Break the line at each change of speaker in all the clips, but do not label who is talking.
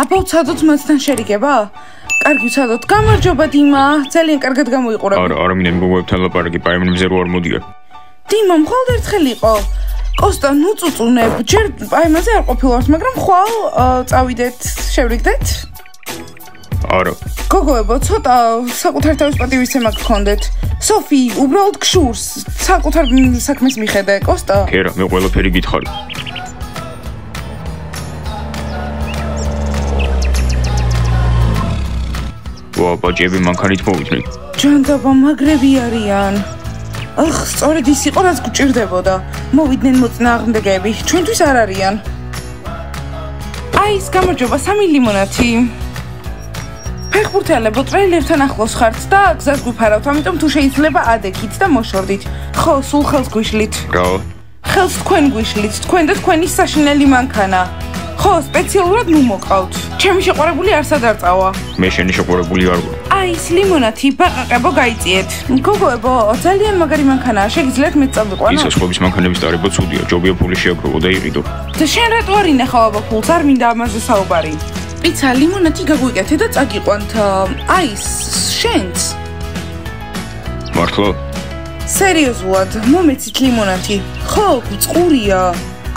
აბა უცადოთ მასთან შერიგება? კარგი უცადოთ. გამარჯობა დიმა, ძალიან კარგად გამოიყურებ.
არა, მინემ გოგოებთან ლაპარაკი, პაემნებზე რო არ მოდია.
დიმა, მხოლოდ ერთხელ იყო. კოსტა, ნუ წუწუნებ. ჯერ პაემაზე არ ყოფილვართ, მაგრამ ხვალ წავიდეთ, შევრიგდეთ?
არა.
გოგოებო, ცოტა საკუთარ თავის პატივისცემა გქონდეთ. სოფი, უბრალოდ გშურს, საკუთარ საქმეს მიხედე, კოსტა.
ქერა, მე ყველაფერი გითხარი. ვა, ბაჭები მანქანით მოვიდნენ.
ჯანდაბა მაგრები არიან. ახ, სწორედ ის იყო, რაც გჭირდებოდა. მოვიდნენ მოწინააღმდეგეები, ჩვენთვის არ არიან. აი, ის გამარჯობა, 3 ლიმონათი. ფეხბურთელებო, ტრეილერთან ახლოს ხართ და გზას გვიფარავთ, ამიტომ თუ შეიძლება ადექით და მოშორდით. ხო, სულ ხელს გვიშლით.
რა?
ხელს თქვენ გვიშლით, თქვენ და თქვენი საშინელი მანქანა. ხო, სპეციალურად ნუ მოკავთ. ჩემი შეყვარებული არ სადარწავა.
მე შენი შეყვარებული არ ვარ.
აი, ის ლიმონათი, ბაყაყებო გაიწიეთ. გოგოებო, ძალიან მაგარი მანქანაა, შეგიძლიათ მეც წავიყვანო?
ისა სხვების მანქანების დარება ცუდია, ჯობია ფული შეაგროვო და იყიდო.
და შენ რატო არ ინახავ აბა ფულს, არ მინდა ამაზე საუბარი. პიცა, ლიმონათი გაგუიკეთე და წაგიყვანთ. აი, შენც.
მართლა?
სერიოზულად, მომეცით ლიმონათი. ხო, წყურია.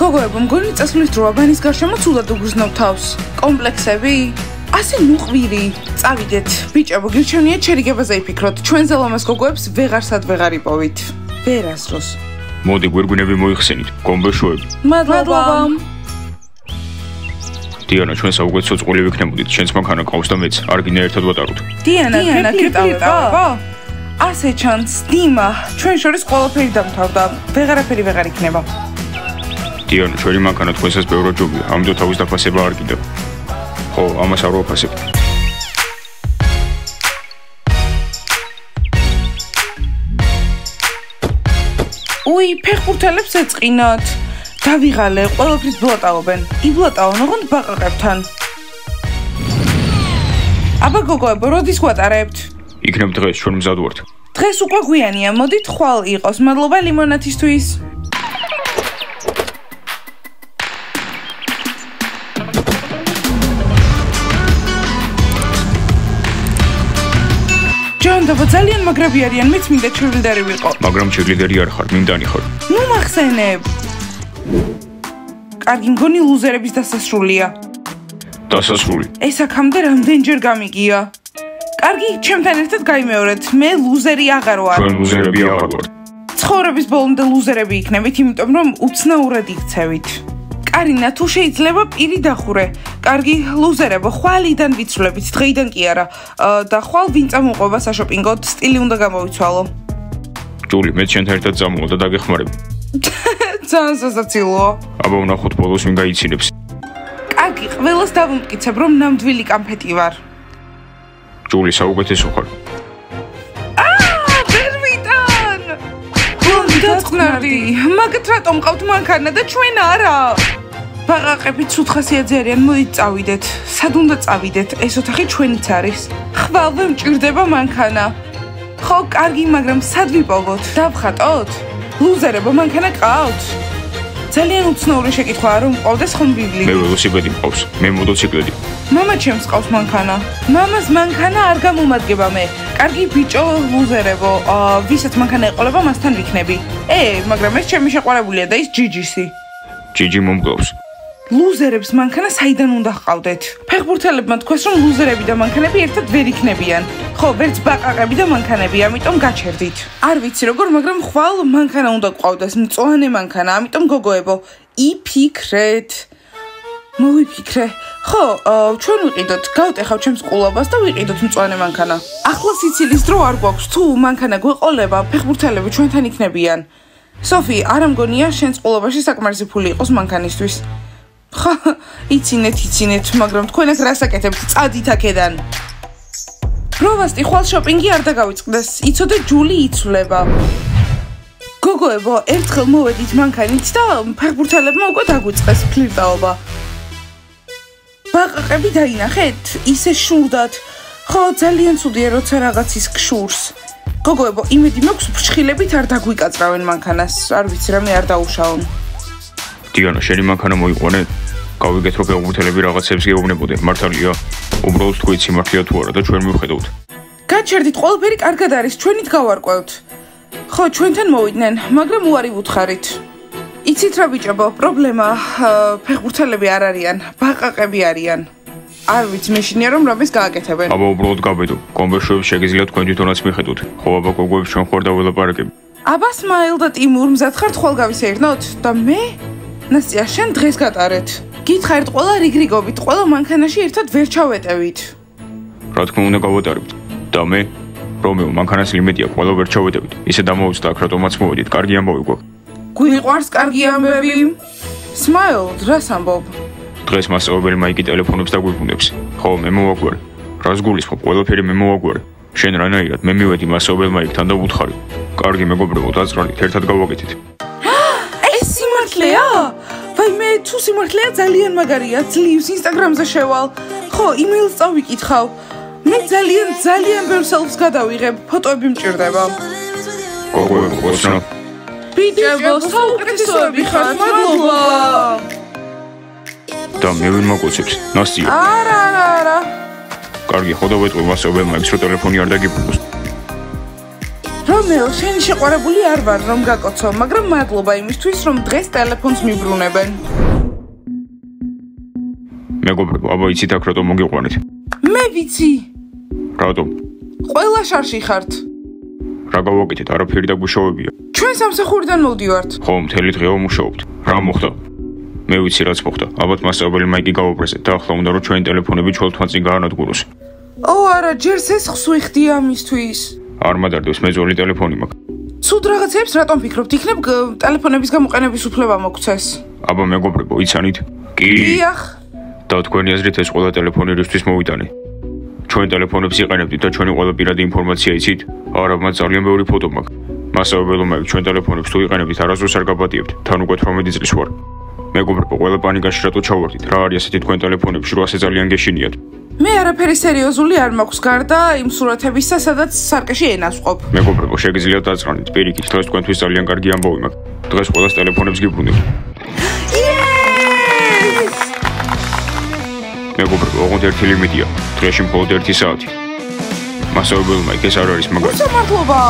გოგოებო, მგონი წასვლის დროა, ბანის გარშემო ცუდად უგრძნობ თავს. კომპლექსები? ასე ნუყვირი. წავიდეთ. ბიჭებო, გირჩევნიათ შერიგებაზე იფიქროთ. ჩვენ ზელამას გოგოებს ვეღარსად ვეღარ იპოვით. ვერასდროს.
მოდი გვერგვინები მოიხსენით. გომბეშოები.
მადლობა.
დიანა, ჩვენ საუკვეთო წყული ვიქნებოდით. შენც მანქანა ყავს და მეც. არ გინდა ერთად ვატაროთ.
დიანა, გეტავება? ასე ჩანს, დიმა, ჩვენ შორის ყველაფერი დამთავრდა. ვეღარაფერი ვეღარ იქნება.
დიანა, ჩვენი მანქანა თქვენსაც ბევრად ჯობია. ამიტომ თავის დაფასება არ კიდევ. ხო, ამას არ ვაფასებ. უი, ფეხბურთელებს ეწყინათ. დავიღალე, ყველაფრის ბლატაობენ. იბლატაონ, ოღონდ ბაყაყებთან. აბა გოგოებო, როდის გვატარებთ? იქნებ დღეს, ჩვენ მზად ვართ. დღეს უკვე გვიანია, მოდით ხვალ იყოს. მადლობა ლიმონათისთვის. ჯანდაბა, ძალიან მაგრები არიან, მეც მინდა ჩვილდარი ვიყო. მაგრამ ჩვილდარი არ ხარ, მინდანი ხარ. ნუ მახსენებ. კარგი, მგონი ლუზერების დასასრულია. დასასრული? ეს აქამდე რამდენჯერ გამიგია. კარგი, ჩემთან ერთად გაიმეორეთ, მე ლუზერი აღარ ვარ. ჩვენ ლუზერები აღარ ვართ. ცხოვრების ბოლომდე ლუზერები იქნებით, იმიტომ რომ უცნაურად იქცევით. კარინა, თუ შეიძლება პირი დახურე. კარგი, ლუზერებო, ხვალიდან ვიცვლებით, დღეიდან კი არა. და ხვალ ვინ წამოყვება საშოპინგოდ, სტილი უნდა გამოვიცვალო. ჯული, მე ჩვენთან ერთად წამოვალ და დაგეხმარებ. ძალიან სასაცილოა. აბა ვნახოთ ბოლოს ვინ გაიცინებს. კარგი, ყველას დავუმტკიცებ, რომ ნამდვილი კამფეტი ვარ. ჯული, საუკეთესო ხარ. ვერვიდან! გონდაწყნარდი, მაგათ რატომ ყავთ მანქანა და ჩვენ არა? ბაყაყები ცუდ ხასიათზე არიან, მოდით წავიდეთ. სად უნდა წავიდეთ? ეს ოთახი ჩვენიც არის. ხვალვე მჭირდება მანქანა. ხო, კარგი, მაგრამ სად ვიპოვოთ? დავხატოთ? ლუზერებო, მანქანა ყავთ? ძალიან უცნაური შეკითხვაა, რომ მყავდეს ხომ ბიბლი? მე ველოსიპედი მყავს, მე მოტოციკლები. მამა ჩემს ყავს მანქანა. მამას მანქანა არ გამომადგება მე. კარგი ბიჭო, ლუზერებო, ვისაც მანქანა ეყოლება, მასთან ვიქნები. მაგრამ ეს ჩემი შეყვარებულია და ის ჯიჯისი. ჯიჯი მომგავს. ლუზერებს მანქანა საიდან უნდა ჰყავდეთ? ფეხბურთელებმა თქვეს, რომ ლუზერები და მანქანები ერთად ვერ იქნებიან. ხო, ვერც ბაყაყები და მანქანები, ამიტომ გაჩერდით. არ ვიცი როგორ, მაგრამ ხვალ მანქანა უნდა გყავდეს, მწვანე მანქანა, ამიტომ გოგოებო, იფიქრეთ. მოვიფიქრე. ხო, ჩვენ ვიყიდოთ, გავტეხავ ჩემს ყულობას და ვიყიდოთ მწვანე მანქანა. ახლა სიცილის დრო არ გვაქვს, თუ მანქანა გვეყოლება, ფეხბურთელები ჩვენთან იქნებიან. სოფი, არ ამგონია შენს ყულობაში საკმარისი ფული იყოს მანქანისთვის. ხა, იცინეთ, მაგრამ თქვენ აქ რას აკეთებთ? წადით აქედან. პროვასტი, ხვალ შოპინგი არ დაგავიწყდეს. იცოდე, ჯული იცვლება. გოგოებო, ერთხელ მოვედით მანქანით და ფეხბურთელებმა უკვე დაგვიწყეს ფლირტაობა. ბაყაყები დაინახეთ, ისე შურდათ. ხო, ძალიან ცუდია, როცა რაღაცის გშურს. გოგოებო, იმედი მაქვს, ფრჩხილებით არ დაგვიკაწრავენ მანქანას. არ ვიცი, რამე არ დაუშაონ. დიანა, შენი მანქანა მოიყვანე?
გავიგეთ რომ ფეხბურთელები რაღაცებს გეუბნებოდნენ, მართალია? უბრალოდ თქვი სიმართლეა თუ არა და ჩვენ მივხედავთ.
გაჩერდით, ყველაფერი კარგად არის, ჩვენით გავარკვევთ. ხო, ჩვენთან მოვიდნენ, მაგრამ უარი ვუთხარით. იცით რა ბიჭებო, პრობლემა ფეხბურთელები არ არიან, ბაყაყები არიან. არ ვიცი, მეშინია რომ რამეს გააკეთებენ.
აბა უბრალოდ გაბედო, კონვერსიებს შეგიძლიათ თქვენ თვითონაც მიხედოთ. ხო, აბა გოგოებს ჩვენ ხوار დაველაპარაკები.
აბა სმაილ და ტიმურ მზად ხართ ხვალ გავისეირნოთ და მე? ნასტია, შენ დღეს გატარეთ. გითხარით ყველა რიგრიგობით, ყველა მანქანაში ერთად ვერ ჩავეტევით.
რა თქმა უნდა გავატარებთ. და მე? რომეო, მანქანას ლიმიტია, ყველა ვერ ჩავეტევით. ისე დამოუწდა აქ რატომაც მოვედით, კარგი ამბავი გვაქვს.
გვიყვარს კარგი ამბები? სმაილ, რას ამბობ?
დღეს მასწავლებელი მაიკი ტელეფონებს დაგვიბრუნებს. ხო, მე მოვაგვარე. რას გულისხმობ, ყველაფერი მე მოვაგვარე. შენ რანაირად მე მივედი მასწავლებელი მაიკთან და ვუთხარი. კარგი მეგობრებო, დაძრალით, ერთად გავაკეთეთ.
ეს სიმართლეა? ვაი, მე თუ სიმართლეა ძალიან მაგარია, ძლივს ინსტაგრამზე შევალ. ხო, იმეილს წავიკითხავ. მე ძალიან ბევრ სელფს გადავიღებ, ფოტოები მჭირდება.
გოგოებო, ოცნა.
ბიჭებო, საუკეთესოები ხართ, მადლობა.
და მე ვინ მოგოცებს? ნასტია.
არა.
კარგი, ხო დავეტყვი მასწავლებელი მაიკს, რომ ტელეფონი არ დაგიბრუნოს.
რომეო, შენი შეყვარებული არ ვარ რომ გაკოცო, მაგრამ მადლობა იმისთვის, რომ დღეს ტელეფონს მიბრუნებენ.
მეგობრებო, აბა იცით აქ რატომ მოგიყვანეთ?
მე ვიცი.
რატომ?
ყველა შარში ხართ.
რა გავაკეთეთ? არაფერი დაგვიშოვებია.
ჩვენ სამსახურიდან მოვდივართ.
ხო, მთელი დღე ვმუშაობთ. რა მოხდა? მე ვიცი რაც მოხდა. ალბათ მასწავლებელი მაიკი გავუპრესეთ და ახლა უნდა რომ ჩვენი ტელეფონები ჩვენთან წინ გაანადგუროს.
ო, არა, ჯერ სესხს ვიხდი ამისთვის.
არ მადარდებს, მე ძველი ტელეფონი მაქვს.
ცუდ რაღაცებს რატომ ფიქრობთ? იქნებ ტელეფონების გამოყენების უფლება მოგცეს.
აბა მეგობრებო, იცანით? კი.
დიახ.
და თქვენი აზრით ეს ყველა ტელეფონი რისთვის მოვიტანე? ჩვენ ტელეფონებს იყენებდით და ჩვენი ყველა პირადი ინფორმაცია იცით? არა, მათ ძალიან ბევრი ფოტო მაქვს. მასწავლებელი მაიკ, ჩვენ ტელეფონებს თუ იყენებდით, არასდროს არ გაბატიებთ. თან უკვე 18 წლის ვარ. მეგობრებო, ყველა პანიკაში რატო ჩავარდით? რა არის ასეთი თქვენ ტელეფონებში, რომ ასე ძალიან გეშინიათ?
მე არაფერი სერიოზული არ მაქვს გარდა იმ სურათებისა, სადაც სარკეში ენას ვყოფ.
მეგობრებო, შეგიძლიათ დაძრანით, პირიქით, დღეს თქვენთვის ძალიან კარგი ამბავი მაქვს. დღეს ყველას ტელეფონებს გიბრუნებთ. მეგობრებო, ოღონდ ერთი ლიმიტია. დღეში მხოლოდ 1 საათი. მასწავლებელი მაიკ, ეს არ არის მაგარი.
მადლობა.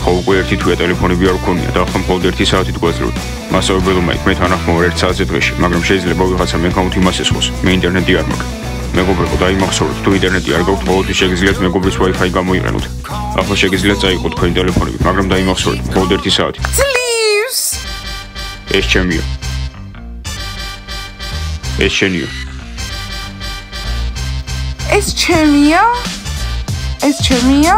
ხო, უკვე ერთი თვეა ტელეფონები არ გქონია და ახლა მხოლოდ 1 საათი გვაძლევთ. მასწავლებელი მაიკ, მე თანახმოვარ 1 საათზე დღეში, მაგრამ შეიძლება ვიღაცა მე account იმას ესხოს. მე ინტერნეტი არ მაქვს. მეგობრებო, დაიმახსოვროთ, თუ ინტერნეტი არ გაქვთ, ყოველთვის შეგიძლიათ მეგობრის Wi-Fi გამოიყენოთ. ახლა შეგიძლიათ წაიღოთ თქვენი ტელეფონები, მაგრამ დაიმახსოვროთ, მხოლოდ 1 საათი.
ძლივს.
ეს ჩემია. ეს შენია.
ეს ჩემია? ეს ჩემია?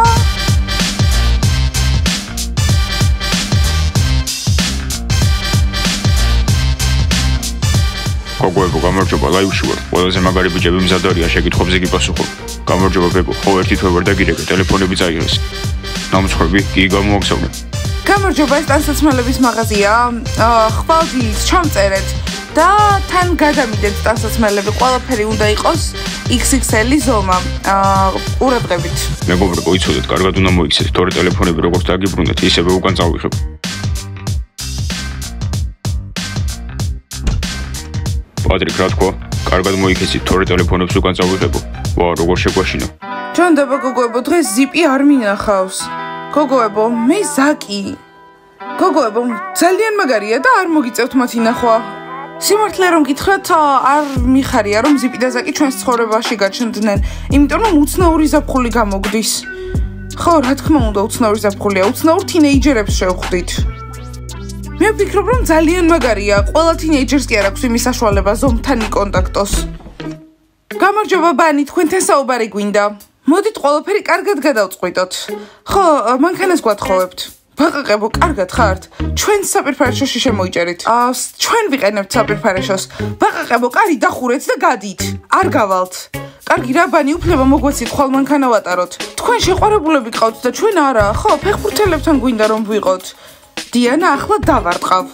გოგოებო, გამარჯობა, ლაივში ვარ. ყველაზე მაგარი ბიჭები მზად არიან შეკითხვებზე გიპასუხოთ. გამარჯობა ბებო, ხო ერთი თვე ვერ დაგირეკე, ტელეფონები წაიღეს. ნამცხრები, კი გამოგზავნე.
გამარჯობა, ეს ტანსაცმელების მაღაზია. ხვალდით ჩამწერეთ და თან გადამიდეთ ტანსაცმელები. ყველაფერი უნდა იყოს XXL ზომა. ყურადღებით.
მეგობრებო, იცოდეთ, კარგად უნდა მოიქცეთ, თორე ტელეფონები როგორც დაგიბრუნეთ, ისევე უკან წავიღებ. პატრიკ, რა თქვა? კარგად მოიქეცით, თორე ტელეფონებს უკან წავიღებო. ვა, როგორ შეგვაშინა.
ჯანდება გოგოებო, დღეს ზიპი არ მინახავს. გოგოებო, მე ზაკი. გოგოებო, ძალიან მაგარია და არ მოგიწევთ მათი ნახვა. სიმართლე რომ გითხრათ, არ მიხარია რომ ზიპი და ზაკი ჩვენს ცხოვრებაში გაჩნდნენ, იმიტომ რომ უცნაური ზაფხული გამოგდის. ხო, რა თქმა უნდა, უცნაური ზაფხულია, უცნაურ თინეიჯერებს შევხვდით. მე ვფიქრობ, რომ ძალიან მაგარია, ყველა თინეიჯერს კი არ აქვს იმის საშუალება ზომთან იკონტაქტოს. გამარჯობა ბანი, თქვენთან საუბარი გვინდა. მოდით ყველაფერი კარგად გადავწყვიტოთ. ხო, მანქანას გვათხოვებთ. ბაყაყებო, კარგად ხართ? ჩვენ საპირფარეშოში შემოიჭერით. ჩვენ ვიყენებთ საპირფარეშოს. ბაყაყებო, კარი დახურეთ და გადით. არ გავალთ. კარგი რა ბანი, უფლება მოგვეცით ხვალ მანქანა ვატაროთ. თქვენ შეყვარებულები გყავთ და ჩვენ არა. ხო, ფეხბურთელებთან გვინდა რომ ვიყოთ. დიანა, ახლა დავარტყავ.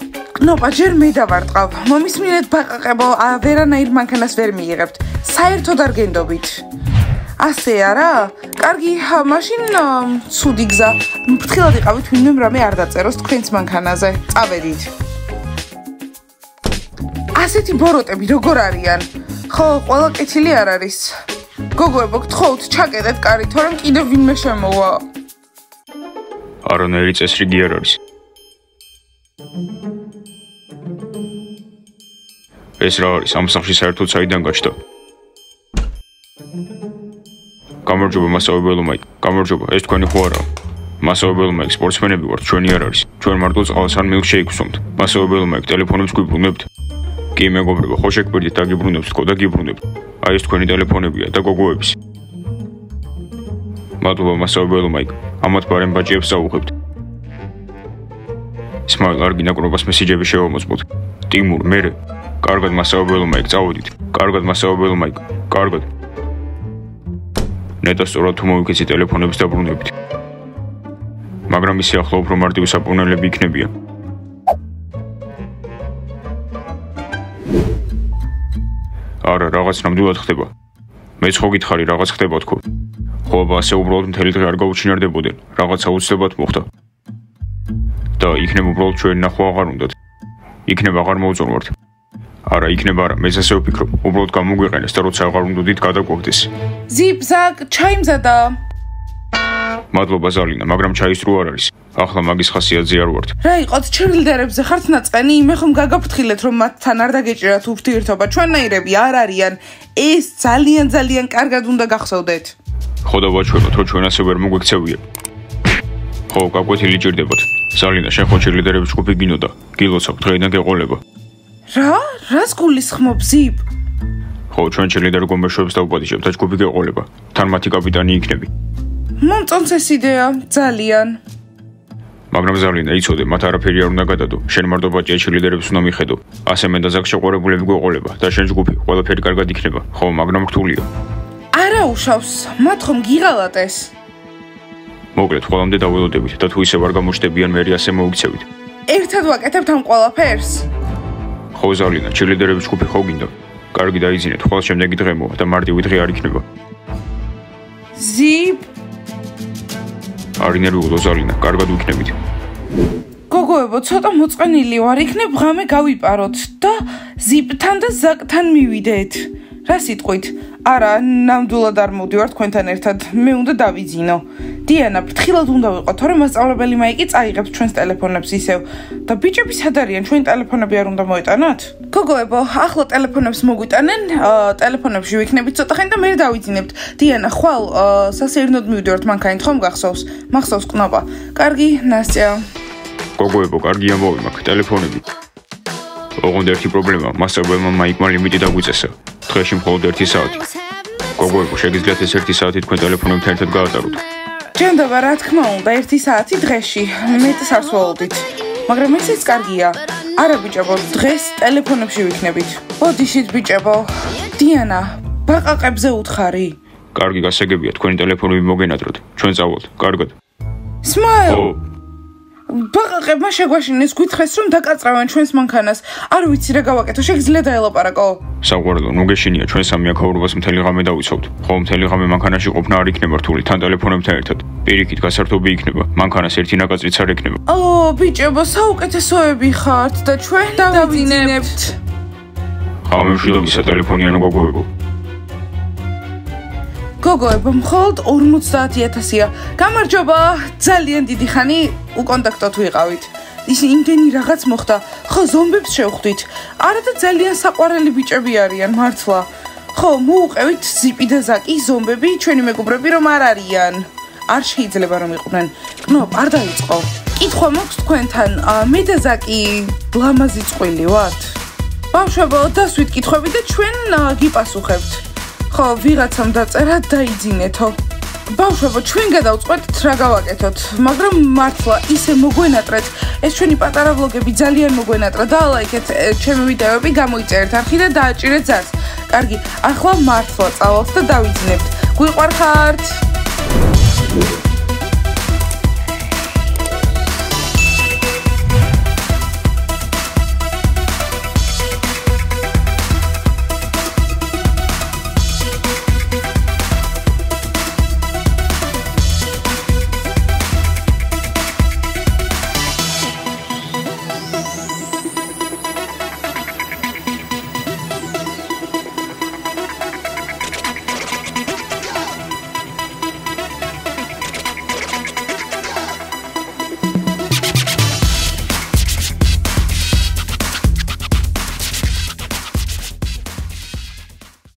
ნოპა, ჯერ მე დავარტყავ. მომისმინეთ ბაყაყებო, ვერანაირ მანქანას ვერ მიიღებთ. საერთოდ არ გენდობით. ასე არა? კარგი, მაშინ ცუდი გზა. ფრთხილად იყავით, ვინმე რამე არ დაწეროს თქვენს მანქანაზე. წავედით.
ასეთი ბოროტები როგორ არიან? ხო, ყველა კეთილი არ არის. გოგოებო, გთხოვთ, ჩაკეტეთ კარი, თორემ კიდევ ვინმე შემოვა.
არანაირი წესრიგი არ არის. ეს რა არის? ამ სახლში საერთოდ საიდან გაჩნდა? გამარჯობა, მასწავლებელი მაიკ. გამარჯობა, ეს თქვენი ხო არაა? მასწავლებელი მაიკ, სპორტსმენები ვართ, ჩვენი არ არის. ჩვენ მარტო წყალს ან მილკშეიკს ვსვამთ. მასწავლებელი მაიკ, ტელეფონებს გვიბრუნებთ? კი, მეგობრებო, ხო შეგბერდით და გიბრუნებთ თქო და გიბრუნებთ. აი ეს თქვენი ტელეფონებია და გოგოების. მადლობა, მასწავლებელი მაიკ. ამათ ბარემ ბაჭიებს წაუღებთ. სმაილ, არ გინაკრობას მესიჯები შევამოწმოთ. ტიმურ, მერე. კარგად, მასწავლებელი მაიკ, წავედით. კარგად, მასწავლებელი მაიკ. კარგად. ნეტა სწორად თუ მოვიქეცი ტელეფონებს დაბრუნებით. მაგრამ ისე ახლა უფრო მარტივი საპოვნელები იქნებიან. არა, რაღაც ნამდვილად ხდება. მეც ხო გითხარი, რაღაც ხდება თქო. ხო, ასე უბრალოდ მთელი დღე არ გაუჩინარდებოდნენ. რაღაცა უცლებად მოხდა. და იქნებ უბრალოდ ჩვენი ნახვა აღარ უნდათ. იქნებ აღარ მოვწონვართ. არა, იქნებ არა, მეც ასე ვფიქრობ. უბრალოდ გამოგვიყენეს და როცა აღარ უნდოდით გადაგვაგდეს.
ზიპ, ზაკ, ჩაი მზადა.
მადლობა ზალინა, მაგრამ ჩაის რო არ არის. ახლა მაგის ხასიათზე არ ვართ.
რა იყოთ, ჩერილდერებზე ხართ ნაწყენი? მე ხომ გაგაფრთხილეთ, რომ მათთან არ დაგეჭირათ ურთიერთობა. ჩვენნაირები არ არიან. ეს ძალიან კარგად უნდა გახსოვდეთ.
ხო და ვაჩვენოთ, რომ ჩვენ ასე ვერ მოგვექცევია. ხო, გაკვეთილი ჭირდებათ. ზალინა, შენ ხო ჩერილდერების ჯგუფი გინოდა? გილოცავ, დღეიდან გეყოლება.
რა? რას გულისხმობ, ზიპ?
ხო, ჩვენ ჩერილდერ გომბეშოებს დავუპატიჟებთ და ჯგუფი გეყოლება. თან მათი კაპიტანი იქნები.
მომწონს ეს იდეა, ძალიან.
მაგრამ ზალინა, იცოდე, მათ არაფერი არ უნდა გადადო. შენ მარტო ბაჭია ჩერილდერებს უნდა მიხედო. ასე მე და ზაკ შეყვარებულები გვეყოლება და შენ ჯგუფი, ყველაფერი კარგად იქნება. ხო, მაგრამ რთულია.
არა უშავს, მათ ხომ გიღალატეს.
მოკლედ, ყველამდე დაველოდებით და თუ ისე ვარ გამოჩნდებიან, მე ასე მოიქცევით.
ერთად ვაკეთებთ ამ ყველაფერს.
ხო, ზალინა, ჩერილდერების ჯგუფი ხო გინდა? კარგი, დაიძინეთ, ხვალ შემდეგი დღე მოვა და მარტივი დღე არ იქნება.
ზიპ,
არ ინერვიულო ზალინა, კარგად ვიქნებით.
გოგოებო, ცოტა მოწყენილი ვარ, იქნებ ღამე გავიპაროთ და ზიპთან და ზაკთან მივიდეთ. რა სიტყვით? არა, ნამდვილად არ მოვდივარ თქვენთან ერთად. მე უნდა დავიძინო. დიანა, ფრთხილად უნდა ვიყო, თორემ მასწავლებელი მაიკი წაიღებს ჩვენს ტელეფონებს ისევ. და ბიჭები სად არიან? ჩვენი ტელეფონები არ უნდა მოეტანოთ? გოგოებო, ახლა ტელეფონებს მოგვიტანენ, ტელეფონებში ვიქნებით ცოტა ხანი და მე დავიძინებთ. დიანა, ხვალ სასეირნოდ მივიდივართ მანქანით, ხომ გახსოვს? მახსოვს კნოპა. კარგი, ნასწია.
გოგოებო, კარგი ამბავი მაქვს, ტელეფონები. ოღონდ ერთი პრობლემა, მასწავლებელმა მაიკმა ლიმიტი დაგვიწესა. დღეში მხოლოდ 1 საათი. გოგოებო, შეგიძლიათ ეს 1 საათი თქვენ ტელეფონებთან ერთად გაატაროთ.
ჯანდაბა, რა თქმა უნდა, 1 საათი დღეში. მეტს არ სვავდით. მაგრამ ესეც კარგია. არა ბიჭებო, დღეს ტელეფონებში ვიქნებით. ოდიშით ბიჭებო. დიანა, ბაყაყებზე უთხარი.
კარგი, გასაგებია, თქვენი ტელეფონები მოგენატროთ. ჩვენ წავალთ. კარგად.
სმაილ. ბაყაყებმა შეგვაშინეს, გითხრეს რომ დაკაწრავენ ჩვენს მანქანას. არ ვიცი რა გავაკეთო, შეგიძლიათ დაელაპარაკო.
საყვარელო, ნუ გეშინია, ჩვენ სამი აქაურობას მთელი ღამე დავიცავთ. ხო, მთელი ღამე მანქანაში ყოფნა არ იქნება რთული, თან ტელეფონებთან ერთად. პირიქით გასართობი იქნება, მანქანას ერთი ნაკაწრიც არ ექნება.
ბიჭებო, საუკეთესოები ხართ და ჩვენ დავიძინებთ.
ხამე მშვიდობისა ტელეფონიანო გოგოებო.
გოგოებო, მხოლოდ 50,000-ია. გამარჯობა, ძალიან დიდი ხანი უკონტაქტოდ ვიყავით. ისინი იმდენი რაღაც მოხდა, ხო ზომბებს შევხვდით. არა და ძალიან საყვარელი ბიჭები არიან, მართლა. ხო, მოუყევით ზიპი და ზაკი, ზომბები, ჩვენი მეგობრები რომ არ არიან. არ შეიძლება რომ იყვნენ. კნოპ, არ დაიწყო. კითხვა მაქვს თქვენთან, მე და ზაკი ლამაზი წყვილი ვართ? ბავშვებო, დასვით კითხვები და ჩვენ გიპასუხებთ. ხო, ვიღაცამ დაწერა დაიძინეთო. ბავშვებო, ჩვენ გადავწყვეტთ რა გავაკეთოთ, მაგრამ მართლა ისე მოგვენატრეთ, ეს ჩვენი პატარა ვლოგები ძალიან მოგვენატრა და ლაიქეთ ჩემი ვიდეოები, გამოიწერეთ არხი და დააჭირეთ ზარს. კარგი, ახლა მართლა წავალთ და დავიძინებთ. გვიყვარხართ?